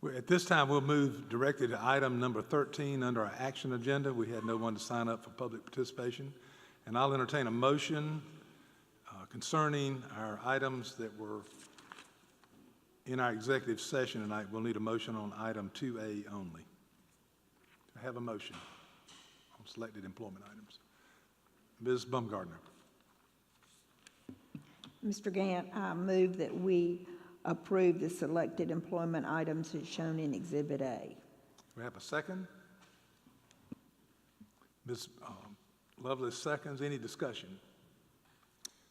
At this time, we'll move directly to item number 13 under our action agenda. We had no one to sign up for public participation. And I'll entertain a motion concerning our items that were in our executive session tonight. We'll need a motion on item 2A only. I have a motion on selected employment items. Ms. Baumgardner. Mr. Gant, I move that we approve the selected employment items as shown in Exhibit A. We have a second. Ms. Lovelace seconds. Any discussion?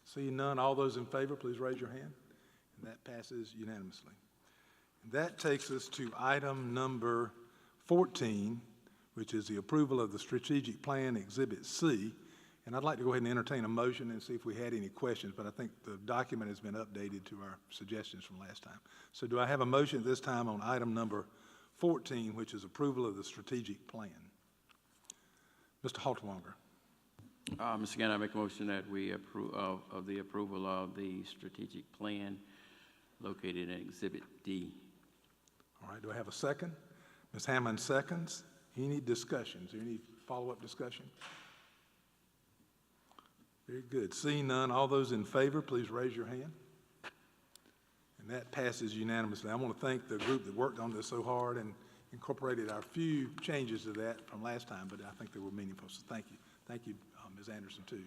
Seeing none, all those in favor, please raise your hand. And that passes unanimously. And that takes us to item number 14, which is the approval of the strategic plan, Exhibit C. And I'd like to go ahead and entertain a motion and see if we had any questions, but I think the document has been updated to our suggestions from last time. So do I have a motion at this time on item number 14, which is approval of the strategic plan? Mr. Haltwanger. Mr. Gann, I make a motion that we approve of the approval of the strategic plan located in Exhibit D. All right, do I have a second? Ms. Hammond seconds. Any discussions? Any follow-up discussion? Very good. Seeing none, all those in favor, please raise your hand. And that passes unanimously. I want to thank the group that worked on this so hard and incorporated our few changes to that from last time, but I think they were meaningful, so thank you. Thank you, Ms. Anderson, too.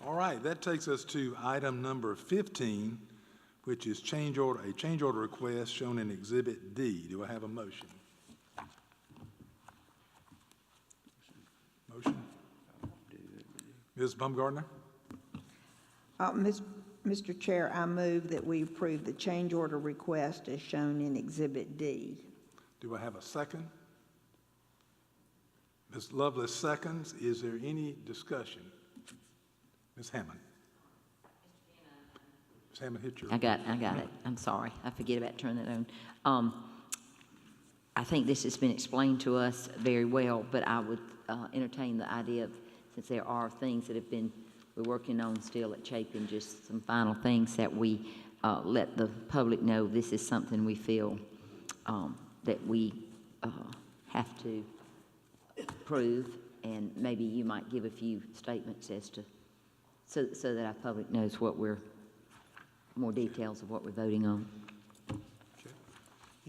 All right, that takes us to item number 15, which is a change order request shown in Exhibit D. Do I have a motion? Motion? Ms. Baumgardner? Mr. Chair, I move that we approve the change order request as shown in Exhibit D. Do I have a second? Ms. Lovelace seconds. Is there any discussion? Ms. Hammond. Ms. Hammond, hit your... I got it. I'm sorry. I forget about turning that on. I think this has been explained to us very well, but I would entertain the idea of, since there are things that we're working on still at Chapin, just some final things that we let the public know this is something we feel that we have to approve, and maybe you might give a few statements as to, so that our public knows more details of what we're voting on. Okay.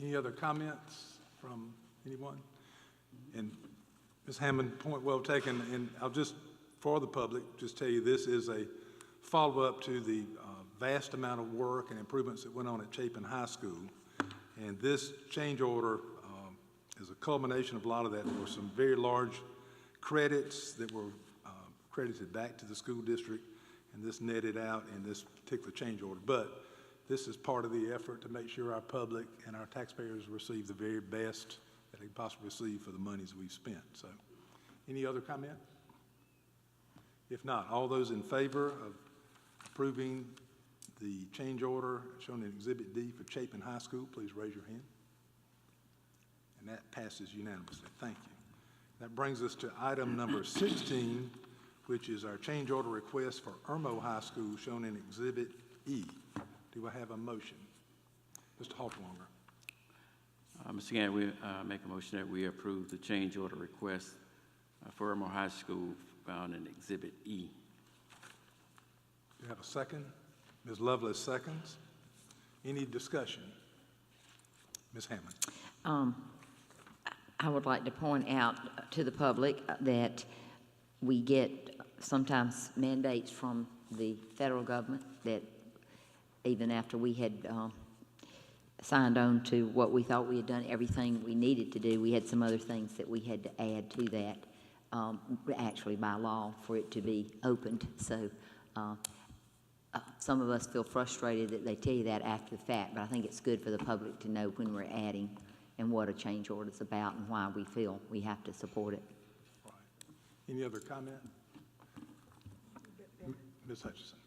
Any other comments from anyone? And Ms. Hammond, point well taken, and I'll just, for the public, just tell you this is a follow-up to the vast amount of work and improvements that went on at Chapin High School. And this change order is a culmination of a lot of that. There were some very large credits that were credited back to the school district, and this netted out in this particular change order. But this is part of the effort to make sure our public and our taxpayers receive the very best that they can possibly receive for the monies we've spent. So, any other comment? If not, all those in favor of approving the change order shown in Exhibit D for Chapin High School, please raise your hand. And that passes unanimously. Thank you. That brings us to item number 16, which is our change order request for Irmo High School shown in Exhibit E. Do I have a motion? Mr. Haltwanger. Mr. Gann, we make a motion that we approve the change order request for Irmo High School found in Exhibit E. Do you have a second? Ms. Lovelace seconds. Any discussion? Ms. Hammond. I would like to point out to the public that we get sometimes mandates from the federal government that even after we had signed on to what we thought we had done everything we needed to do, we had some other things that we had to add to that, actually by law, for it to be opened. So some of us feel frustrated that they tell you that after the fact, but I think it's good for the public to know when we're adding and what a change order is about and why we feel we have to support it. Right. Any other comment? Ms. Hutchison.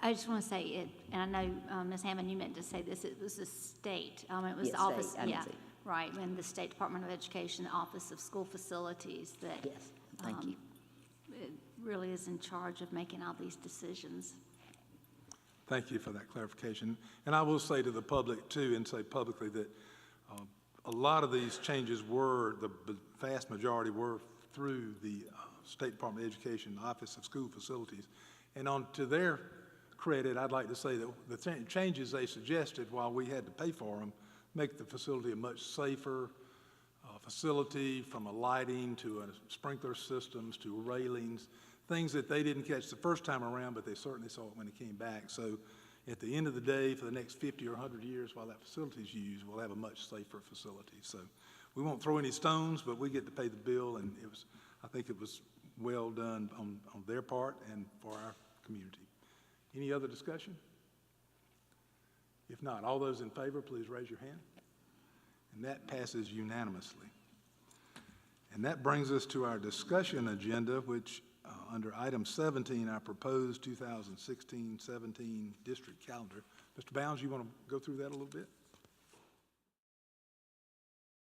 I just want to say it, and I know, Ms. Hammond, you meant to say this, it was the state. It was Yes, the office, state, I didn't see. right, when the State Department of Education, the Office of School Facilities, that Yes, thank you. it really is in charge of making all these decisions. Thank you for that clarification. And I will say to the public too, and say publicly that a lot of these changes the vast majority were through the State Department of Education, Office of School Facilities. And on to their credit, I'd like to say that the changes they suggested, while we had to pay for them, make the facility a much safer facility, from a lighting to a sprinkler systems to railings, things that they didn't catch the first time around, but they certainly saw it when it came back. So at the end of the day, for the next 50 or 100 years while that facility is used, we'll have a much safer facility. So we won't throw any stones, but we get to pay the bill, and I think it was well done on their part and for our community. Any other discussion? If not, all those in favor, please raise your hand. And that passes unanimously. And that brings us to our discussion agenda, which under item 17, our proposed 2016-17 district calendar. Mr. Bounds, you want to go through that a little bit?